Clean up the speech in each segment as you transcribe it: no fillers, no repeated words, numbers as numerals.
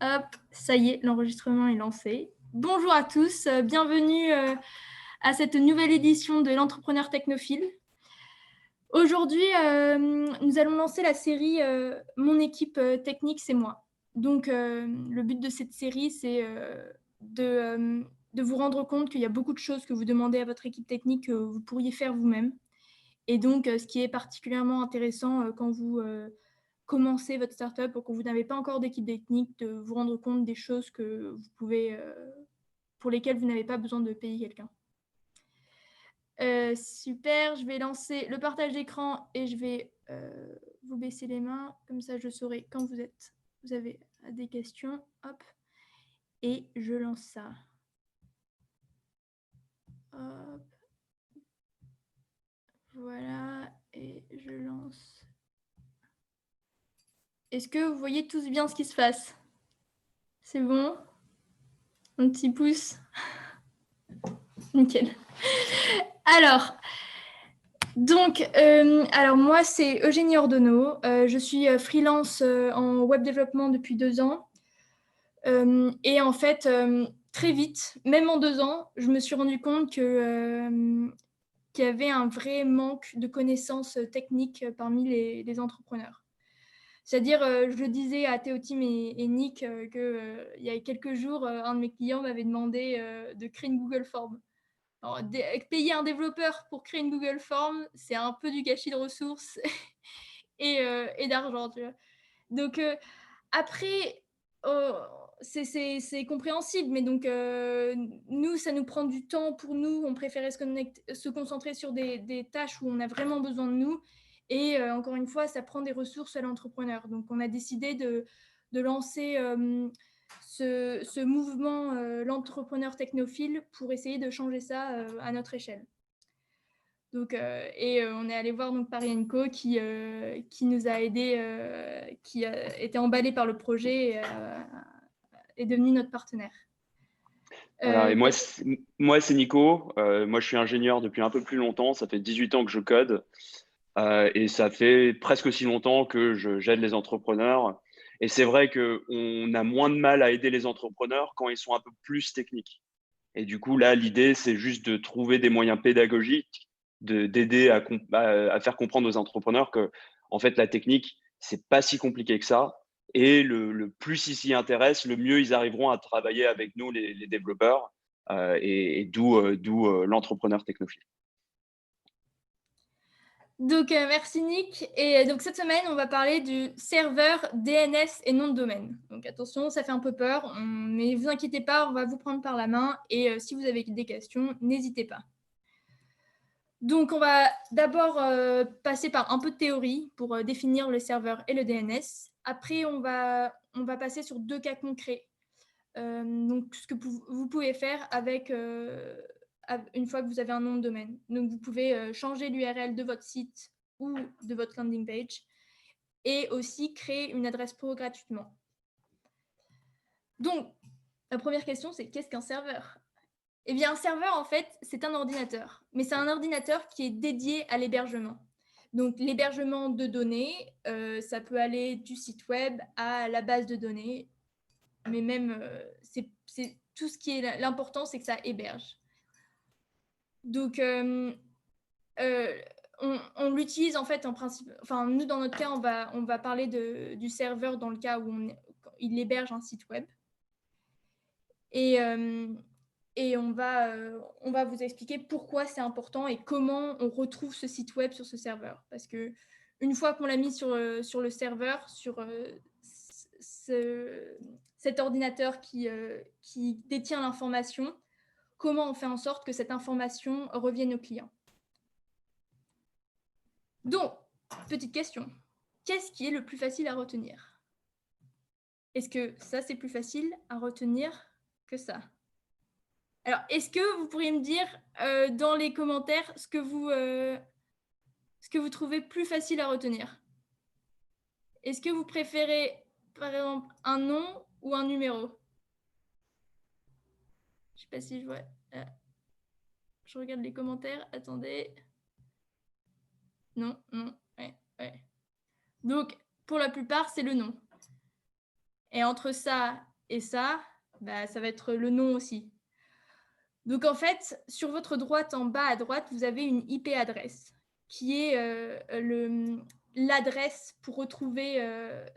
Hop, ça y est, l'enregistrement est lancé. Bonjour à tous, bienvenue à cette nouvelle édition de l'Entrepreneur Technophile. Aujourd'hui, nous allons lancer la série Mon équipe technique, c'est moi. Donc, le but de cette série, c'est de vous rendre compte qu'il y a beaucoup de choses que vous demandez à votre équipe technique que vous pourriez faire vous-même. Et donc, ce qui est particulièrement intéressant quand vous commencez votre startup ou que vous n'avez pas encore d'équipe technique, de vous rendre compte des choses que vous pouvez, pour lesquelles vous n'avez pas besoin de payer quelqu'un. Super, je vais lancer le partage d'écran et je vais vous baisser les mains, comme ça je saurai quand vous avez des questions. Hop, et je lance ça. Hop, voilà, et je lance. Est-ce que vous voyez tous bien ce qui se passe? C'est bon? Un petit pouce? Nickel. Alors, alors moi, c'est Eugénie Ordonneau. Je suis freelance en web développement depuis 2 ans. Et en fait, très vite, même en 2 ans, je me suis rendu compte qu'il y avait un vrai manque de connaissances techniques parmi les entrepreneurs. C'est-à-dire, je le disais à Théotime et Nick qu'il y a quelques jours, un de mes clients m'avait demandé de créer une Google Form. Alors, payer un développeur pour créer une Google Form, c'est un peu du gâchis de ressources et d'argent, tu vois. Donc, après, c'est compréhensible, mais donc, nous, ça nous prend du temps pour nous. On préférait se concentrer sur des tâches où on a vraiment besoin de nous. Et encore une fois, ça prend des ressources à l'entrepreneur. Donc, on a décidé de lancer ce mouvement, l'entrepreneur technophile, pour essayer de changer ça à notre échelle. Donc, on est allé voir donc Paris & Co qui nous a aidés, qui a été emballé par le projet et est devenu notre partenaire. Voilà, et Bah, moi c'est Nico. Moi, je suis ingénieur depuis un peu plus longtemps. Ça fait 18 ans que je code. Et ça fait presque aussi longtemps que j'aide les entrepreneurs. Et c'est vrai qu'on a moins de mal à aider les entrepreneurs quand ils sont un peu plus techniques. Et du coup, là, l'idée, c'est juste de trouver des moyens pédagogiques, d'aider à faire comprendre aux entrepreneurs que, en fait, la technique, c'est pas si compliqué que ça. Et le plus ils s'y intéressent, le mieux ils arriveront à travailler avec nous, les développeurs, et d'où l'entrepreneur technophile. donc, merci Nick. Et donc, cette semaine, on va parler du serveur DNS et nom de domaine. Donc, attention, ça fait un peu peur, mais vous inquiétez pas, on va vous prendre par la main. Et si vous avez des questions, n'hésitez pas. Donc, on va d'abord passer par un peu de théorie pour définir le serveur et le DNS. Après, on va passer sur 2 cas concrets. Donc, ce que vous pouvez faire avec, une fois que vous avez un nom de domaine. Donc, vous pouvez changer l'URL de votre site ou de votre landing page et aussi créer une adresse pro gratuitement. Donc, la première question, c'est qu'est-ce qu'un serveur? Eh bien, un serveur, en fait, c'est un ordinateur. Mais c'est un ordinateur qui est dédié à l'hébergement. Donc, l'hébergement de données, ça peut aller du site web à la base de données. Mais même, c'est tout ce qui est l'important, c'est que ça héberge. Donc, on l'utilise en fait en principe. Enfin, nous, dans notre cas, on va parler du serveur dans le cas où il héberge un site web. Et, on va vous expliquer pourquoi c'est important et comment on retrouve ce site web sur ce serveur. Parce que une fois qu'on l'a mis sur le serveur, sur cet ordinateur qui détient l'information, comment on fait en sorte que cette information revienne au client. Donc, petite question, qu'est-ce qui est le plus facile à retenir? Est-ce que ça, c'est plus facile à retenir que ça? Alors, est-ce que vous pourriez me dire dans les commentaires ce que vous trouvez plus facile à retenir? Est-ce que vous préférez, par exemple, un nom ou un numéro? Je ne sais pas si je vois. euh, je regarde les commentaires. Attendez. Non, non. Ouais, ouais. Donc, pour la plupart, c'est le nom. Et entre ça et ça, bah, ça va être le nom aussi. Donc en fait, sur votre droite, en bas à droite, vous avez une IP adresse qui est l'adresse pour retrouver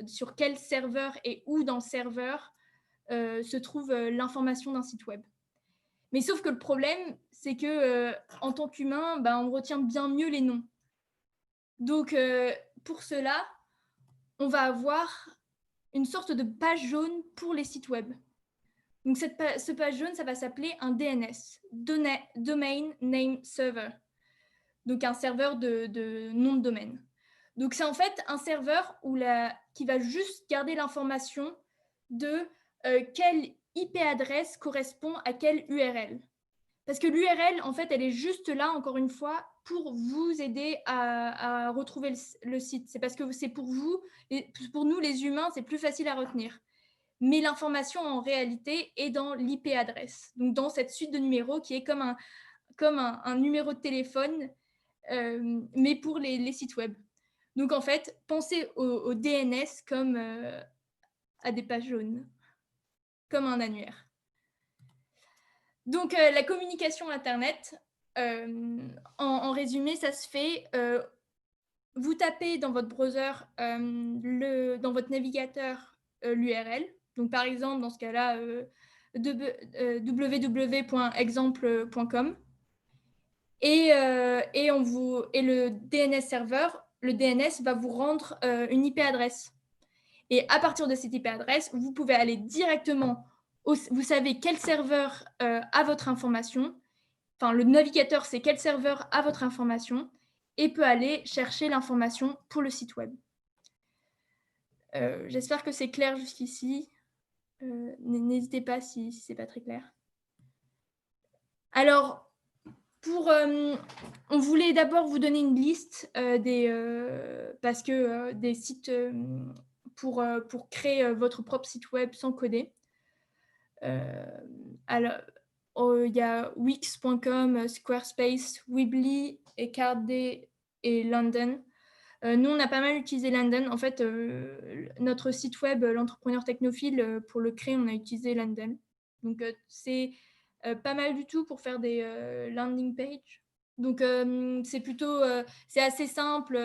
sur quel serveur et où dans le serveur se trouve l'information d'un site web. Mais sauf que le problème, c'est que en tant qu'humain, bah, on retient bien mieux les noms. Donc pour cela, on va avoir une sorte de page jaune pour les sites web. Donc ce page jaune, ça va s'appeler un DNS, Domain Name Server, donc un serveur de nom de domaine. Donc c'est en fait un serveur qui va juste garder l'information de quelle IP adresse correspond à quelle URL. Parce que l'URL, en fait, elle est juste là, encore une fois, pour vous aider à retrouver le site. C'est parce que c'est pour vous, et pour nous les humains, c'est plus facile à retenir. Mais l'information en réalité est dans l'IP adresse, donc dans cette suite de numéros qui est comme un numéro de téléphone, mais pour les sites web. Donc en fait, pensez au DNS comme à des pages jaunes, comme un annuaire. Donc la communication Internet, en résumé, ça se fait, vous tapez dans votre browser, dans votre navigateur, l'URL. Donc par exemple, dans ce cas-là, www.exemple.com et le DNS serveur, le DNS va vous rendre une IP adresse. Et à partir de cette IP adresse, vous pouvez aller directement, vous savez quel serveur a votre information, enfin le navigateur sait quel serveur a votre information et peut aller chercher l'information pour le site web. J'espère que c'est clair jusqu'ici. N'hésitez pas si c'est pas très clair. Alors, on voulait d'abord vous donner une liste parce que des sites pour créer votre propre site web sans coder. Alors, il y a Wix.com, Squarespace, Weebly, Cardday et London. Nous, on a pas mal utilisé London. En fait, notre site web, l'entrepreneur technophile, pour le créer, on a utilisé London. Donc, c'est pas mal du tout pour faire des landing pages. Donc, c'est assez simple.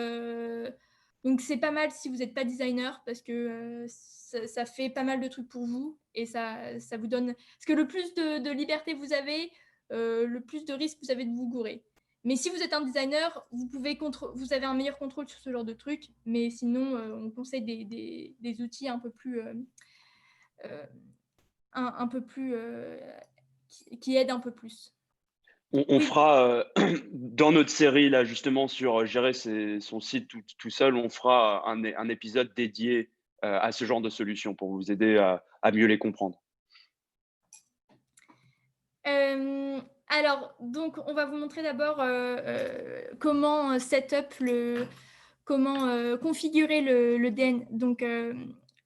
Donc, c'est pas mal si vous n'êtes pas designer parce que ça fait pas mal de trucs pour vous et ça vous donne. Parce que le plus de liberté vous avez, le plus de risque vous avez de vous gourer. Mais si vous êtes un designer, vous avez un meilleur contrôle sur ce genre de trucs. Mais sinon, on conseille des outils un peu plus, un peu plus qui aident un peu plus. On Oui. fera dans notre série là justement sur gérer son site tout seul, on fera un épisode dédié à ce genre de solutions pour vous aider à mieux les comprendre. Alors, donc, on va vous montrer d'abord comment configurer le DN, donc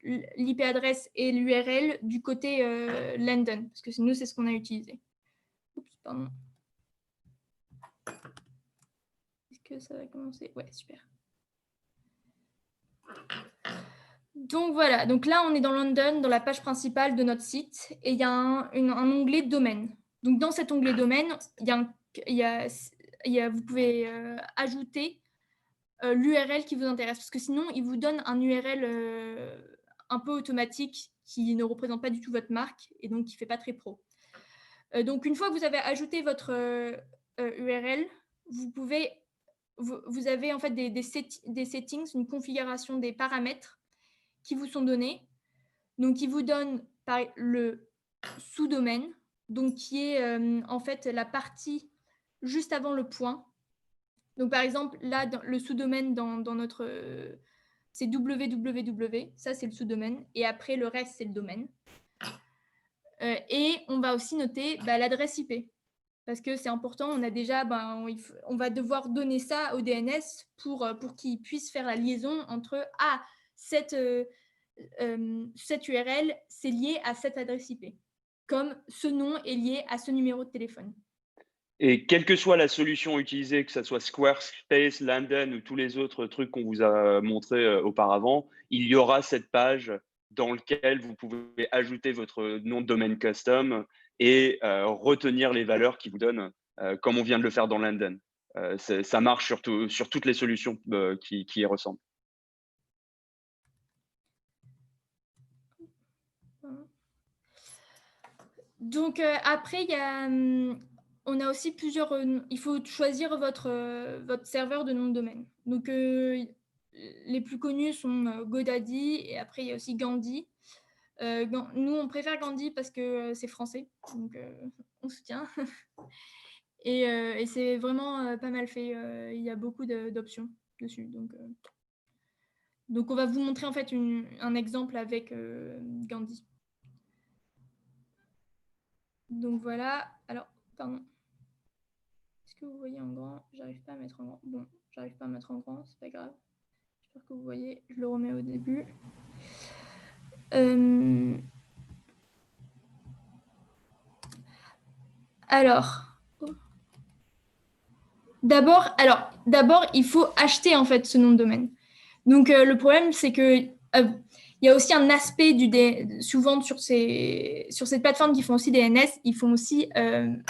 l'IP adresse et l'URL du côté London, parce que nous, c'est ce qu'on a utilisé. Oups, pardon. Est-ce que ça va commencer? Ouais, super. Donc voilà, donc là, on est dans London, dans la page principale de notre site, et il y a un onglet domaine. Donc dans cet onglet domaine, vous pouvez ajouter l'URL qui vous intéresse, parce que sinon, il vous donne un URL un peu automatique qui ne représente pas du tout votre marque et donc qui ne fait pas très pro. Donc, une fois que vous avez ajouté votre URL, vous avez en fait des settings, une configuration des paramètres qui vous sont donnés. Donc, il vous donne le sous-domaine, donc qui est en fait la partie juste avant le point. Donc, par exemple, là, le sous-domaine dans notre c'est www, ça c'est le sous-domaine, et après le reste c'est le domaine. Et on va aussi noter l'adresse IP, parce que c'est important, on a déjà, on va devoir donner ça au DNS pour qu'il puisse faire la liaison entre cette URL, c'est lié à cette adresse IP, comme ce nom est lié à ce numéro de téléphone. Et quelle que soit la solution utilisée, que ce soit Squarespace, London ou tous les autres trucs qu'on vous a montrés auparavant, il y aura cette page dans lequel vous pouvez ajouter votre nom de domaine custom et retenir les valeurs qui vous donnent, comme on vient de le faire dans London. Ça marche sur toutes les solutions qui y ressemblent. Donc après, on a aussi plusieurs. Il faut choisir votre serveur de nom de domaine. Donc les plus connus sont GoDaddy et après il y a aussi Gandhi. Nous, on préfère Gandhi parce que c'est français, donc on soutient. Et c'est vraiment pas mal fait. Il y a beaucoup d'options dessus. Donc on va vous montrer en fait un exemple avec Gandhi. Donc voilà. Alors, pardon. Est-ce que vous voyez en grand? J'arrive pas à mettre en grand. Bon, j'arrive pas à mettre en grand, c'est pas grave. J'espère que vous voyez. Je le remets au début. Alors, d'abord, il faut acheter en fait ce nom de domaine. Donc le problème, c'est que il y a aussi un aspect souvent sur cette plateforme qui font aussi des DNS, ils font aussi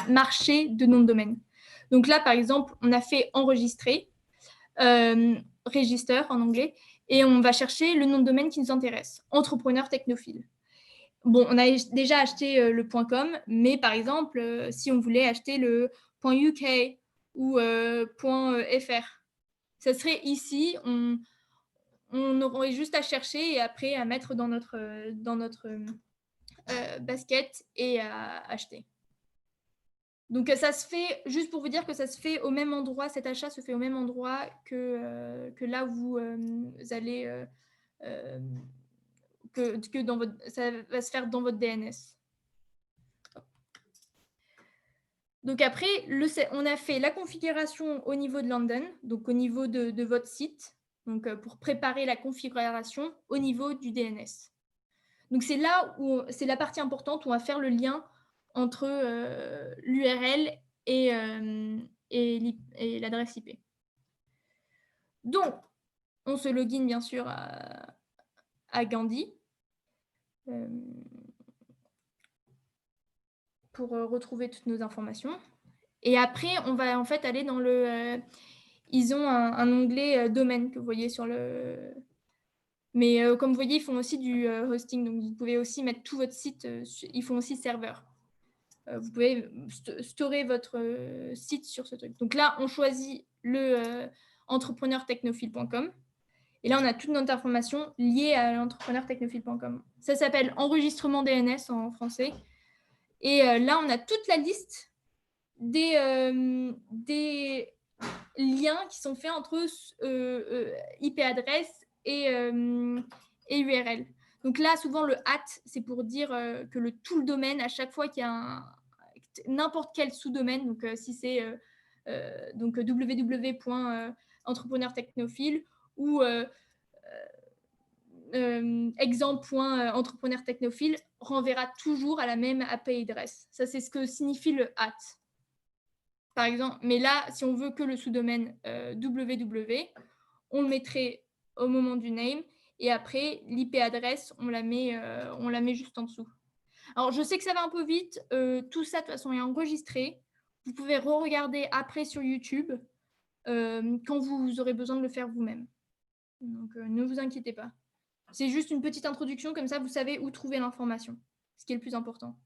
marché de nom de domaine. Donc là, par exemple, on a fait enregistrer, register en anglais, et on va chercher le nom de domaine qui nous intéresse, entrepreneur technophile. Bon, on a déjà acheté le .com, mais par exemple, si on voulait acheter le .uk ou .fr, ça serait ici, on aurait juste à chercher et après à mettre dans notre basket et à acheter. Donc ça se fait, juste pour vous dire que ça se fait au même endroit, cet achat se fait au même endroit que là où vous allez, que dans ça va se faire dans votre DNS. Donc après, on a fait la configuration au niveau de London, donc au niveau de votre site, donc pour préparer la configuration au niveau du DNS. Donc c'est là où c'est la partie importante où on va faire le lien entre l'URL et l'adresse IP. Donc, on se login bien sûr à Gandhi pour retrouver toutes nos informations. Et après, on va en fait aller dans ils ont un onglet domaine que vous voyez sur le. Mais comme vous voyez, ils font aussi du hosting, donc vous pouvez aussi mettre tout votre site. Ils font aussi serveur. Vous pouvez storer votre site sur ce truc. Donc là, on choisit le entrepreneurtechnophile.com. Et là, on a toute notre information liée à l'entrepreneurtechnophile.com. Ça s'appelle enregistrement DNS en français. Et là, on a toute la liste des liens qui sont faits entre IP adresse et URL. Donc là, souvent, le @ c'est pour dire que tout le domaine, à chaque fois qu'il y a n'importe quel sous-domaine, donc si c'est donc www.entrepreneurtechnophile ou exemple.entrepreneurtechnophile renverra toujours à la même IP adresse. Ça, c'est ce que signifie le @ par exemple. Mais là, si on veut que le sous-domaine www, on le mettrait au moment du name et après, l'IP adresse, on la met juste en dessous. Alors, je sais que ça va un peu vite. Tout ça, de toute façon, est enregistré. Vous pouvez re-regarder après sur YouTube quand vous aurez besoin de le faire vous-même. Donc, ne vous inquiétez pas. C'est juste une petite introduction, comme ça, vous savez où trouver l'information, ce qui est le plus important.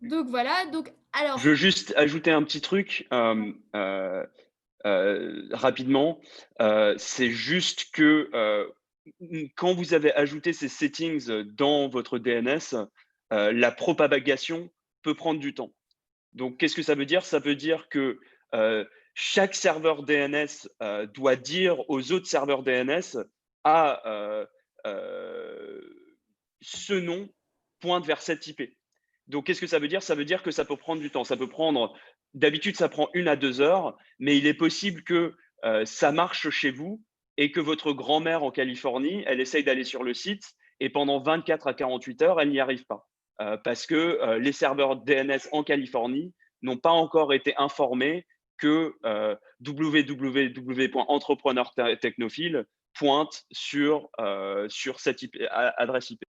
Donc, voilà. Donc, alors. Je veux juste ajouter un petit truc rapidement. C'est juste que quand vous avez ajouté ces settings dans votre DNS, la propagation peut prendre du temps. Donc, qu'est-ce que ça veut dire? Ça veut dire que chaque serveur DNS doit dire aux autres serveurs DNS ce nom pointe vers cette IP. Donc, qu'est-ce que ça veut dire? Ça veut dire que ça peut prendre du temps. Ça peut prendre, d'habitude, ça prend 1 à 2 heures, mais il est possible que ça marche chez vous et que votre grand-mère en Californie, elle essaye d'aller sur le site et pendant 24 à 48 heures, elle n'y arrive pas. Parce que les serveurs DNS en Californie n'ont pas encore été informés que www.entrepreneurtechnophile pointe sur cette adresse IP.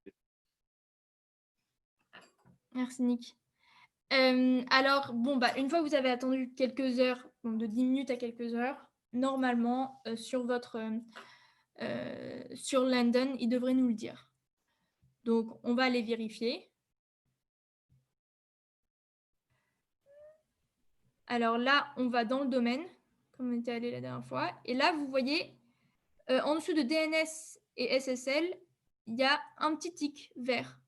Merci Nick. Alors, bon, bah, une fois que vous avez attendu quelques heures, donc de 10 minutes à quelques heures, normalement, sur London, il devrait nous le dire. Donc, on va aller vérifier. Alors là, on va dans le domaine, comme on était allé la dernière fois. Et là, vous voyez, en dessous de DNS et SSL, il y a un petit tic vert.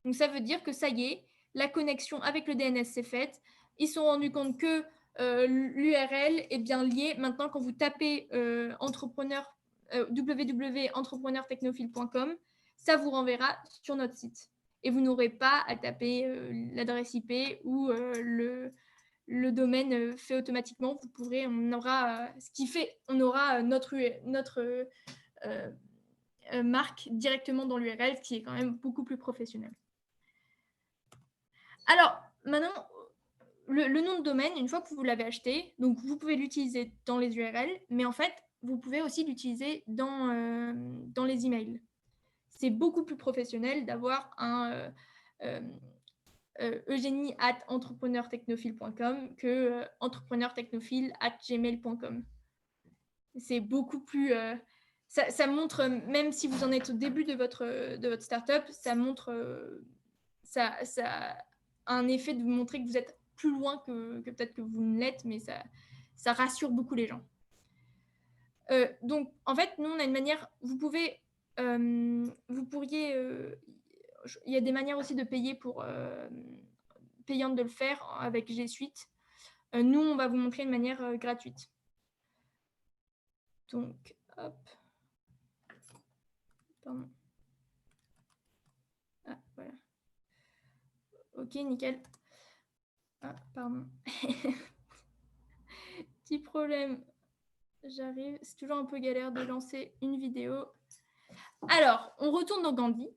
Donc, ça veut dire que ça y est, la connexion avec le DNS s'est faite. Ils se sont rendus compte que l'URL est bien liée. Maintenant, quand vous tapez www.entrepreneurtechnophile.com, ça vous renverra sur notre site. Et vous n'aurez pas à taper l'adresse IP ou le domaine fait automatiquement. Vous pourrez, on aura ce qui fait, on aura notre marque directement dans l'URL, ce qui est quand même beaucoup plus professionnel. Alors, maintenant, le nom de domaine, une fois que vous l'avez acheté, donc vous pouvez l'utiliser dans les URL, mais en fait, vous pouvez aussi l'utiliser dans les emails. C'est beaucoup plus professionnel d'avoir un eugénie@entrepreneurtechnophile.com que entrepreneurtechnophile@gmail.com. C'est beaucoup plus... ça montre, même si vous en êtes au début de votre startup, ça montre... ça a un effet de vous montrer que vous êtes plus loin que peut-être que vous ne l'êtes, mais ça rassure beaucoup les gens. Donc, en fait, nous, on a une manière... Vous pourriez... il y a des manières aussi de payer payantes de le faire avec G Suite. Nous, on va vous montrer une manière gratuite. Donc, hop. Pardon. Ah, voilà. Ok, nickel. Ah, pardon. Petit problème. J'arrive. C'est toujours un peu galère de lancer une vidéo. Alors, on retourne dans Gandhi.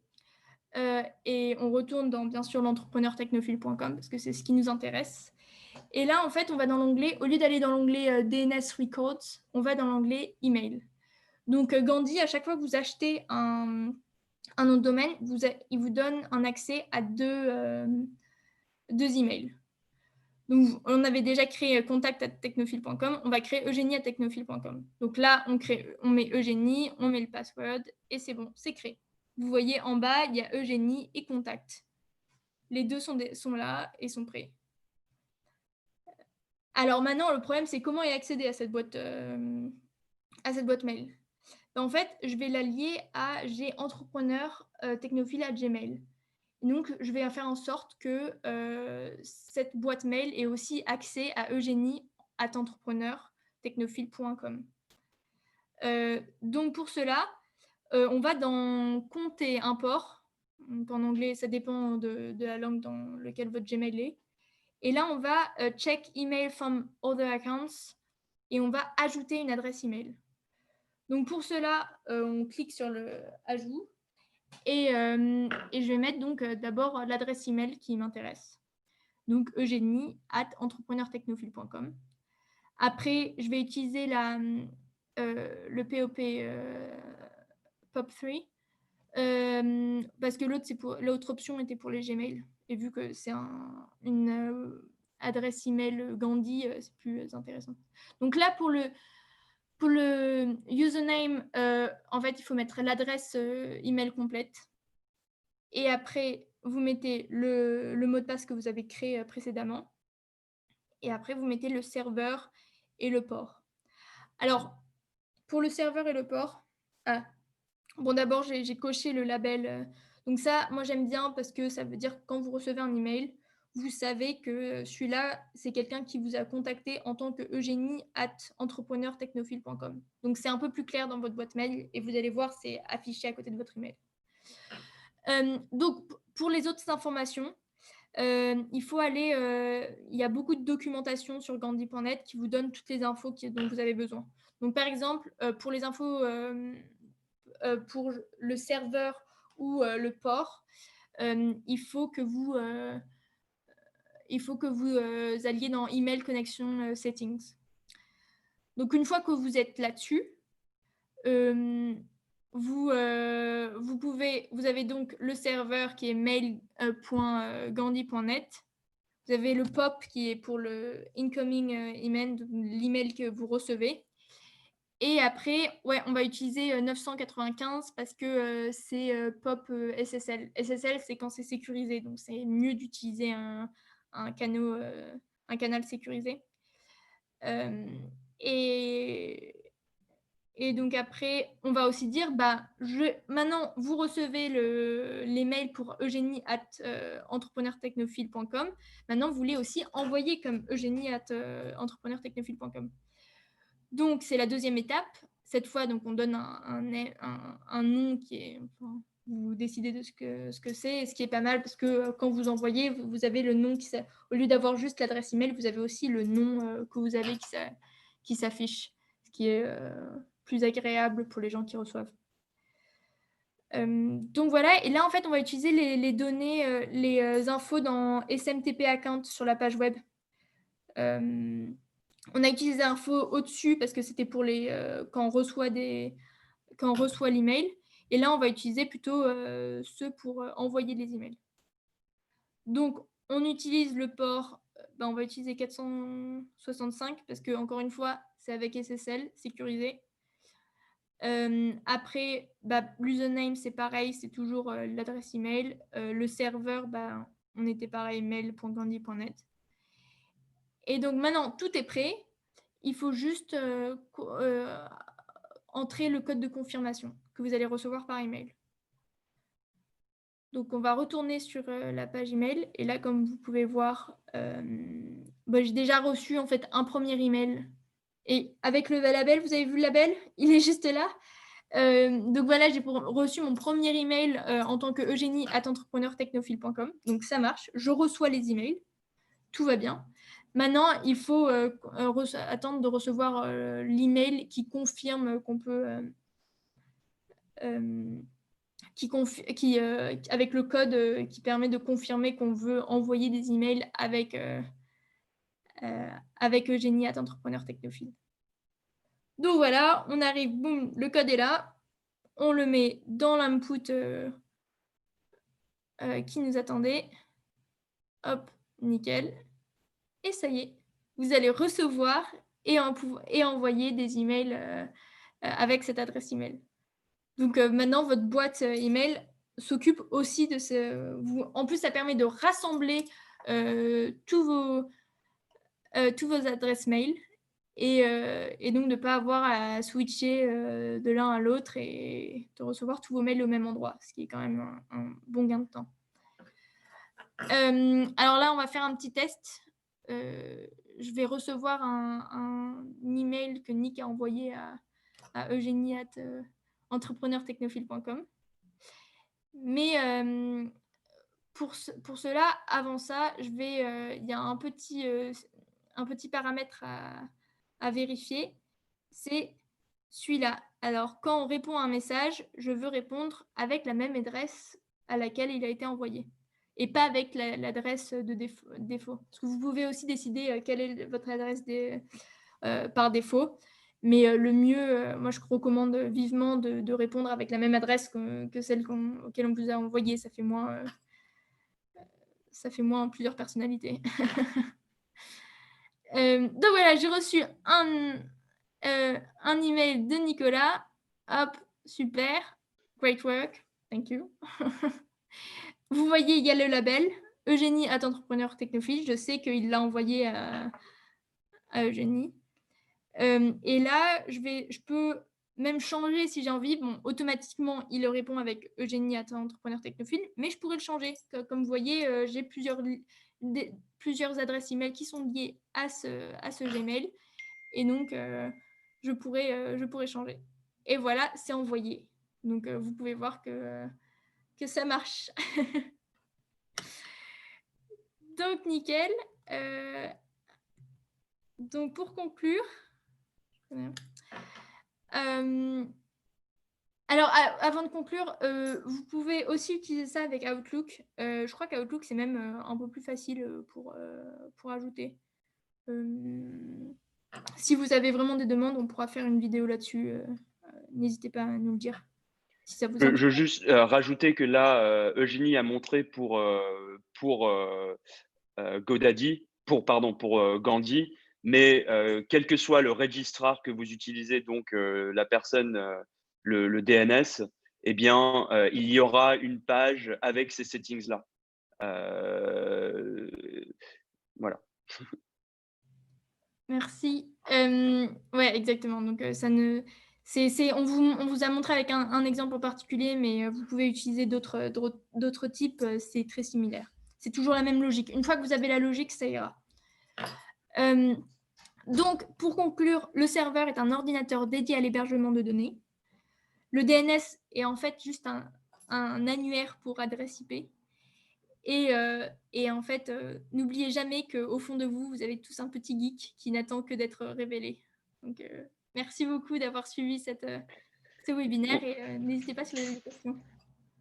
Et on retourne dans, bien sûr, l'entrepreneurtechnophile.com parce que c'est ce qui nous intéresse. Et là, en fait, on va dans l'onglet, au lieu d'aller dans l'onglet DNS Records, on va dans l'onglet Email. Donc, Gandhi, à chaque fois que vous achetez un nom de domaine, il vous donne un accès à deux emails. Donc, on avait déjà créé contact@technophile.com, on va créer eugénie@technophile.com. Donc là, on met Eugénie, on met le password et c'est bon, c'est créé. Vous voyez en bas, il y a Eugénie et contact. Les deux sont là et sont prêts. Alors maintenant, le problème, c'est comment y accéder à cette boîte mail. En fait, je vais la lier à entrepreneurtechnophile@gmail. Donc, je vais faire en sorte que cette boîte mail ait aussi accès à eugénie@entrepreneurtechnophile.com. Donc, pour cela, on va dans compte et import. Donc, en anglais, ça dépend de la langue dans laquelle votre Gmail est. Et là, on va check email from other accounts et on va ajouter une adresse email. Donc, pour cela, on clique sur le ajout. Et je vais mettre donc d'abord l'adresse email qui m'intéresse. Donc eugénie@entrepreneurtechnophile.com. Après, je vais utiliser le POP POP3 parce que l'autre option était pour les Gmail. Et vu que c'est une adresse email Gandhi, c'est plus intéressant. Donc là, pour le username, en fait, il faut mettre l'adresse email complète. Et après, vous mettez le mot de passe que vous avez créé précédemment. Et après, vous mettez le serveur et le port. Alors, pour le serveur et le port, bon, d'abord, j'ai coché le label. Donc ça, moi, j'aime bien parce que ça veut dire que quand vous recevez un email, vous savez que celui-là, c'est quelqu'un qui vous a contacté en tant que eugénie@entrepreneurtechnophile.com. Donc, c'est un peu plus clair dans votre boîte mail et vous allez voir, c'est affiché à côté de votre email. Donc, pour les autres informations, il faut aller... il y a beaucoup de documentation sur gandhi.net qui vous donne toutes les infos dont vous avez besoin. Donc, par exemple, pour les infos pour le serveur ou le port, il faut que vous alliez dans Email Connection Settings. Donc, une fois que vous êtes là-dessus, vous avez donc le serveur qui est mail.gandhi.net. Vous avez le POP qui est pour le incoming email, l'email que vous recevez. Et après, ouais, on va utiliser 995 parce que c'est POP SSL. SSL, c'est quand c'est sécurisé, donc c'est mieux d'utiliser un canal sécurisé. Et donc après, on va aussi dire, maintenant, vous recevez les mails pour eugénie@entrepreneurtechnophile.com. Maintenant, vous voulez aussi envoyer comme eugénie@entrepreneurtechnophile.com. Donc, c'est la deuxième étape. Cette fois, donc, on donne un nom qui est... Enfin, vous décidez de ce que c'est, ce qui est pas mal, parce que quand vous envoyez, vous avez le nom au lieu d'avoir juste l'adresse email, vous avez aussi le nom que vous avez qui s'affiche, ce qui est plus agréable pour les gens qui reçoivent. Donc voilà, et là en fait on va utiliser les données, les infos dans SMTP account sur la page web. On a utilisé infos au-dessus parce que c'était pour quand on reçoit l'email. Et là, on va utiliser plutôt ceux pour envoyer les emails. Donc, on utilise le port, on va utiliser 465 parce que, encore une fois, c'est avec SSL, sécurisé. Après, l'username, c'est pareil, c'est toujours l'adresse email. Le serveur, on était pareil, mail.gandhi.net. Et donc, maintenant, tout est prêt. Il faut juste entrer le code de confirmation que vous allez recevoir par email. Donc, on va retourner sur la page email. Et là, comme vous pouvez voir, j'ai déjà reçu en fait un premier email. Et avec le label, vous avez vu le label? Il est juste là. Donc voilà, j'ai reçu mon premier email en tant que eugénie@entrepreneurtechnophile.com. Donc ça marche. Je reçois les emails. Tout va bien. Maintenant, il faut attendre de recevoir l'email qui confirme qu'on peut, avec le code qui permet de confirmer qu'on veut envoyer des emails avec Eugénie@entrepreneurtechnophile. Donc voilà, on arrive, boum, le code est là, on le met dans l'input qui nous attendait. Hop, nickel. Et ça y est, vous allez recevoir et envoyer des emails avec cette adresse email. Donc maintenant, votre boîte email s'occupe aussi de en plus, ça permet de rassembler tous vos adresses mail et donc de ne pas avoir à switcher de l'un à l'autre et de recevoir tous vos mails au même endroit, ce qui est quand même un bon gain de temps. Alors là, on va faire un petit test. Je vais recevoir un email que Nick a envoyé à eugénie@entrepreneurtechnophile.com. Mais pour cela, avant ça, il y a un petit paramètre à vérifier. C'est celui-là. Alors, quand on répond à un message, je veux répondre avec la même adresse à laquelle il a été envoyé et pas avec l'adresse de défaut. Parce que vous pouvez aussi décider quelle est votre adresse par défaut. Mais le mieux, moi, je recommande vivement de répondre avec la même adresse que celle auquel on vous a envoyé. Ça fait moins plusieurs personnalités. Donc voilà, j'ai reçu un email de Nicolas. Hop, super. Great work. Thank you. Vous voyez, il y a le label Eugénie@entrepreneurtechnophile. Je sais qu'il l'a envoyé à Eugénie. Et là, je peux même changer si j'ai envie. Bon, automatiquement, il le répond avec Eugénie@entrepreneurtechnophile, mais je pourrais le changer. Comme vous voyez, j'ai plusieurs adresses email qui sont liées à ce Gmail. Et donc, je pourrais changer. Et voilà, c'est envoyé. Donc, vous pouvez voir que ça marche. Donc, nickel. Donc, pour conclure, alors, avant de conclure, vous pouvez aussi utiliser ça avec Outlook. Je crois qu'Outlook, c'est même un peu plus facile pour ajouter. Si vous avez vraiment des demandes, on pourra faire une vidéo là-dessus n'hésitez pas à nous le dire si ça vous Je intéresse. veux juste rajouter que là, Eugénie a montré pour GoDaddy, pour Gandhi, mais quel que soit le registrar que vous utilisez, donc la personne, le DNS, eh bien, il y aura une page avec ces settings-là. Euh, voilà. Merci. Ouais, exactement. Donc, on vous a montré avec un exemple en particulier, mais vous pouvez utiliser d'autres types. C'est très similaire. C'est toujours la même logique. Une fois que vous avez la logique, ça ira. Euh, donc, pour conclure, le serveur est un ordinateur dédié à l'hébergement de données. Le DNS est en fait juste un annuaire pour adresse IP. Et en fait, n'oubliez jamais qu'au fond de vous, vous avez tous un petit geek qui n'attend que d'être révélé. Donc, merci beaucoup d'avoir suivi ce webinaire et n'hésitez pas si vous avez des questions.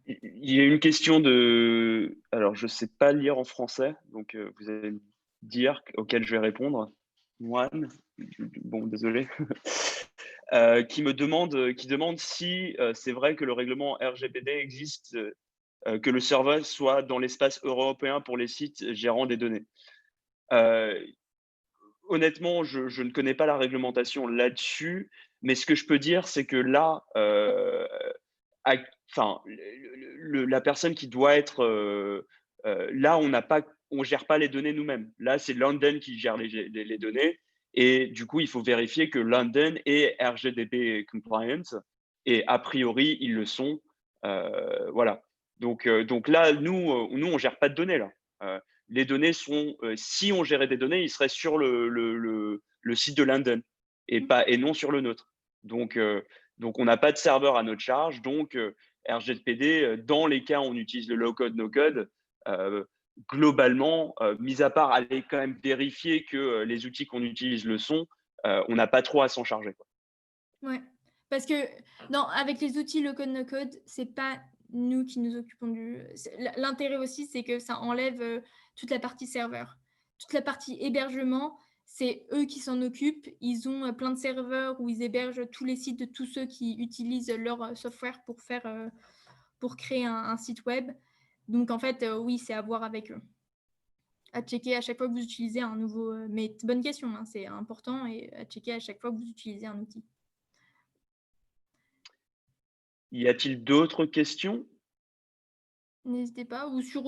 Il y a une question de. Alors, je ne sais pas lire en français, donc vous allez me dire auquel je vais répondre. Moine, bon, désolé. Qui demande si c'est vrai que le règlement RGPD existe, que le serveur soit dans l'espace européen pour les sites gérant des données. Honnêtement, je ne connais pas la réglementation là-dessus, mais ce que je peux dire, c'est que là, enfin, la personne qui doit être là, on gère pas les données nous-mêmes. Là, c'est London qui gère les données, et du coup, il faut vérifier que London est RGDP compliant, et a priori, ils le sont. Voilà. Donc là, nous, on gère pas de données là. Les données sont, si on gérait des données, ils seraient sur le site de London et non sur le nôtre. Donc on n'a pas de serveur à notre charge. Donc RGPD, dans les cas où on utilise le low-code, no-code, globalement, mis à part aller quand même vérifier que les outils qu'on utilise le sont, on n'a pas trop à s'en charger, quoi. Ouais, parce que avec les outils low-code, no-code, c'est pas nous qui nous occupons l'intérêt aussi, c'est que ça enlève toute la partie serveur. Toute la partie hébergement, c'est eux qui s'en occupent. Ils ont plein de serveurs où ils hébergent tous les sites de tous ceux qui utilisent leur software pour créer un site web. Donc, en fait, oui, c'est à voir avec eux. À checker à chaque fois que vous utilisez un nouveau. Mais bonne question, hein, c'est important et à checker à chaque fois que vous utilisez un outil. Y a-t-il d'autres questions? N'hésitez pas. Ou si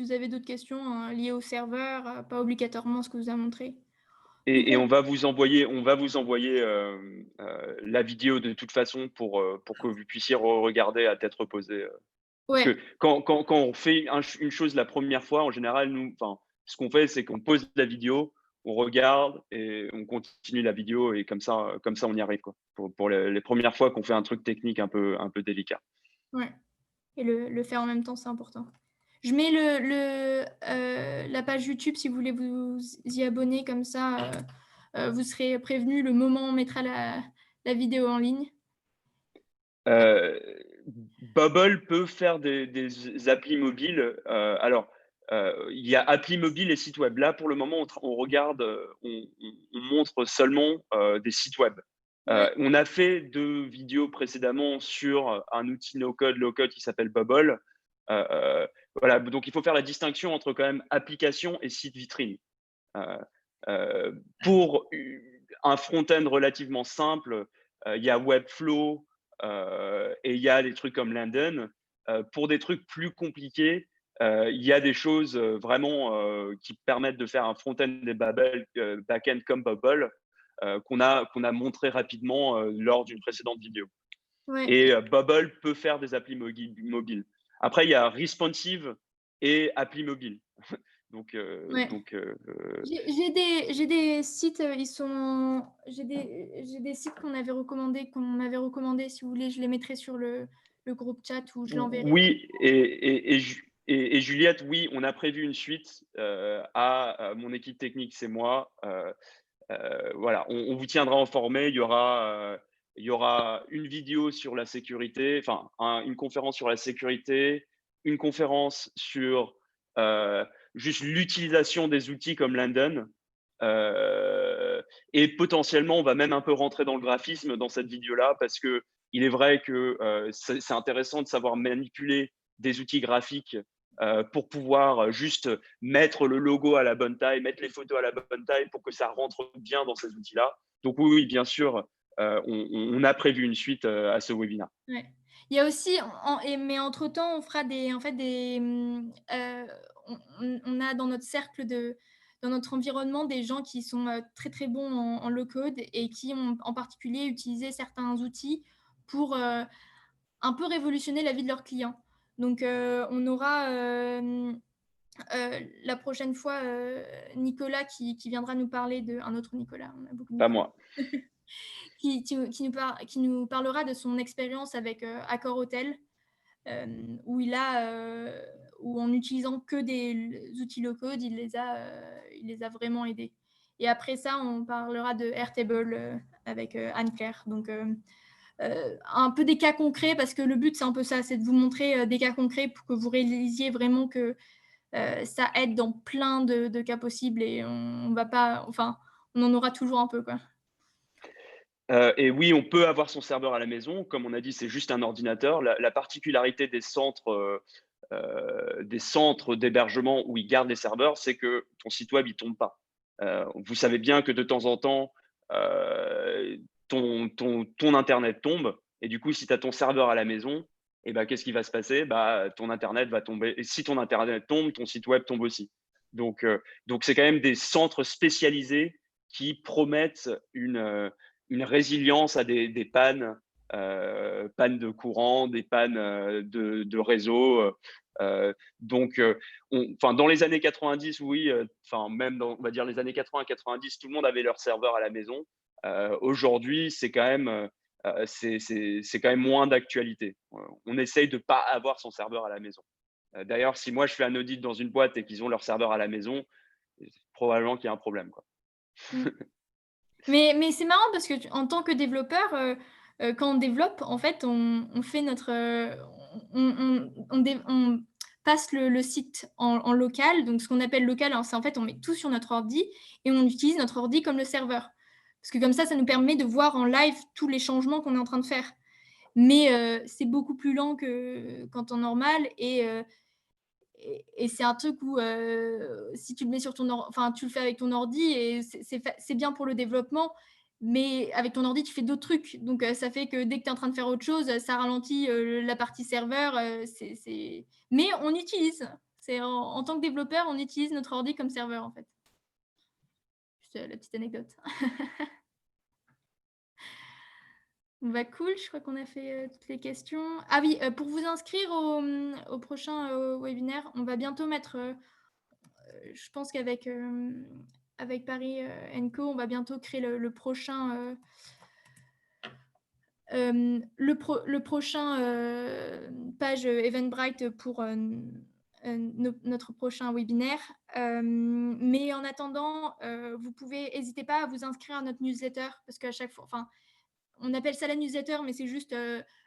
vous avez d'autres questions liées au serveur, pas obligatoirement ce que vous a montré. Et on va vous envoyer la vidéo de toute façon pour que vous puissiez regarder à tête reposée. Parce Ouais, que quand on fait une chose la première fois, en général, ce qu'on fait, c'est qu'on pose la vidéo, on regarde et on continue la vidéo et comme ça, on y arrive, quoi. Pour les premières fois qu'on fait un truc technique un peu délicat. ouais. Et le faire en même temps, c'est important. Je mets la page YouTube si vous voulez vous y abonner, comme ça vous serez prévenu le moment où on mettra la vidéo en ligne. Euh, Bubble peut faire des applis mobiles. Alors, il y a appli mobile et site web. Là, pour le moment, on regarde, on montre seulement des sites web. Ouais, On a fait 2 vidéos précédemment sur un outil no-code, low-code qui s'appelle Bubble. Voilà, donc il faut faire la distinction entre quand même application et site vitrine. Euh, pour un front-end relativement simple, il y a Webflow et il y a des trucs comme London. Pour des trucs plus compliqués, il y a des choses vraiment qui permettent de faire un front-end et back-end comme Bubble qu'on a montré rapidement lors d'une précédente vidéo. ouais. Et Bubble peut faire des applis mobiles. Après, il y a responsive et appli mobile. Donc, Ouais. J'ai des sites, j'ai des sites qu'on m'avait recommandé. Si vous voulez, je les mettrai sur le groupe chat ou je l'enverrai. oui, et Juliette, oui, on a prévu une suite à mon équipe technique, c'est moi. Voilà, on vous tiendra informé. Il y aura une vidéo sur la sécurité, enfin une conférence sur la sécurité, une conférence sur juste l'utilisation des outils comme London. et potentiellement, on va même un peu rentrer dans le graphisme dans cette vidéo-là, parce que il est vrai que c'est intéressant de savoir manipuler des outils graphiques pour pouvoir juste mettre le logo à la bonne taille, mettre les photos à la bonne taille pour que ça rentre bien dans ces outils-là. Donc oui, oui, bien sûr, on a prévu une suite à ce webinaire. Ouais. Il y a aussi mais entre-temps, on fera en fait on a dans notre cercle dans notre environnement des gens qui sont, très, très bons en low code et qui ont en particulier utilisé certains outils pour, un peu révolutionner la vie de leurs clients. Donc, on aura, la prochaine fois, Nicolas qui viendra nous parler un autre Nicolas, on a beaucoup de Pas Nicolas. moi. Qui nous parlera de son expérience avec Accor Hotel, où où en utilisant que des outils low-code, il les a vraiment aidés. Et après ça, on parlera de Airtable avec Anne-Claire. Donc, un peu des cas concrets, parce que le but, c'est un peu ça, c'est de vous montrer des cas concrets pour que vous réalisiez vraiment que ça aide dans plein de cas possibles et on va pas, enfin, on en aura toujours un peu, quoi. Et oui, on peut avoir son serveur à la maison. Comme on a dit, c'est juste un ordinateur. La particularité des centres d'hébergement où ils gardent les serveurs, c'est que ton site web, il tombe pas. Vous savez bien que de temps en temps, ton internet tombe et du coup, si tu as ton serveur à la maison, et ben, qu'est-ce qui va se passer? Bah, ton internet va tomber et si ton internet tombe, ton site web tombe aussi. Donc c'est quand même des centres spécialisés qui promettent une résilience à des pannes, pannes de courant, des pannes de réseau. Enfin, dans les années 90, oui, enfin, même dans, on va dire, les années 80-90, tout le monde avait leur serveur à la maison. Aujourd'hui, c'est quand même, c'est quand même moins d'actualité. On essaye de ne pas avoir son serveur à la maison. D'ailleurs, si moi je fais un audit dans une boîte et qu'ils ont leur serveur à la maison, probablement qu'il y a un problème, quoi. Mmh. Mais c'est marrant parce que en tant que développeur, quand on développe, en fait, on fait notre, on passe le site en local. Donc ce qu'on appelle local, hein, c'est en fait, on met tout sur notre ordi et on utilise notre ordi comme le serveur. Parce que comme ça nous permet de voir en live tous les changements qu'on est en train de faire. Mais c'est beaucoup plus lent qu'en temps normal et c'est un truc où, si tu le mets sur enfin, tu le fais avec ton ordi et c'est bien pour le développement, mais avec ton ordi, tu fais d'autres trucs. Donc, ça fait que dès que tu es en train de faire autre chose, ça ralentit, la partie serveur, mais on utilise. C'est en tant que développeur, on utilise notre ordi comme serveur, en fait. Juste, la petite anecdote. Bah, cool, je crois qu'on a fait, toutes les questions. Ah oui, pour vous inscrire au prochain, webinaire, on va bientôt mettre, je pense qu'avec avec Paris Co, on va bientôt créer le prochain le prochain page Eventbrite pour notre prochain webinaire. Mais en attendant, vous pouvez, n'hésitez pas à vous inscrire à notre newsletter parce qu'à chaque fois, enfin, on appelle ça la newsletter, mais c'est juste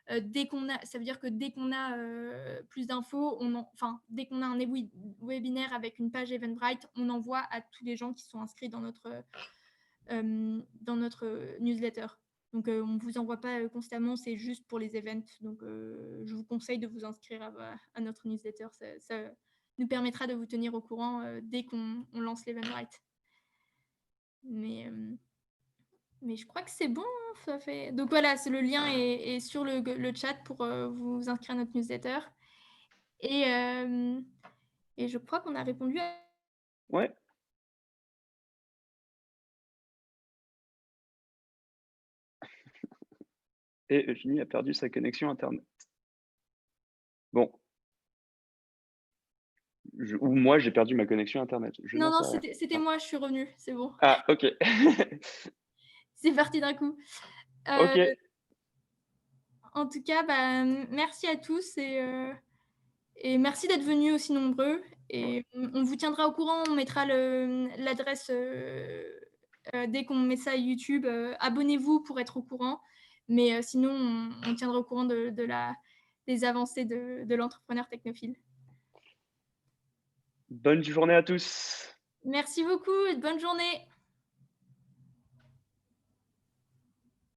dès qu'on a, ça veut dire que dès qu'on a plus d'infos, enfin, dès qu'on a un webinaire avec une page Eventbrite, on envoie à tous les gens qui sont inscrits dans notre newsletter. Donc, on ne vous envoie pas constamment, c'est juste pour les events. Donc, je vous conseille de vous inscrire à notre newsletter. Ça nous permettra de vous tenir au courant dès qu'on lance l'Eventbrite. Mais je crois que c'est bon, hein, ça fait. Donc voilà, le lien est sur le chat pour vous inscrire à notre newsletter. Et, et je crois qu'on a répondu à... Ouais. Et Eugénie a perdu sa connexion Internet. Bon. Ou moi, j'ai perdu ma connexion Internet. Je Non, n'en non, sais rien. c'était moi, je suis revenue, c'est bon. Ah, ok. C'est parti d'un coup. Ok. En tout cas, bah, merci à tous et merci d'être venus aussi nombreux. Et on vous tiendra au courant, on mettra l'adresse dès qu'on met ça à YouTube. Abonnez-vous pour être au courant. Mais sinon, on tiendra au courant des avancées de l'entrepreneur technophile. Bonne journée à tous. Merci beaucoup et bonne journée.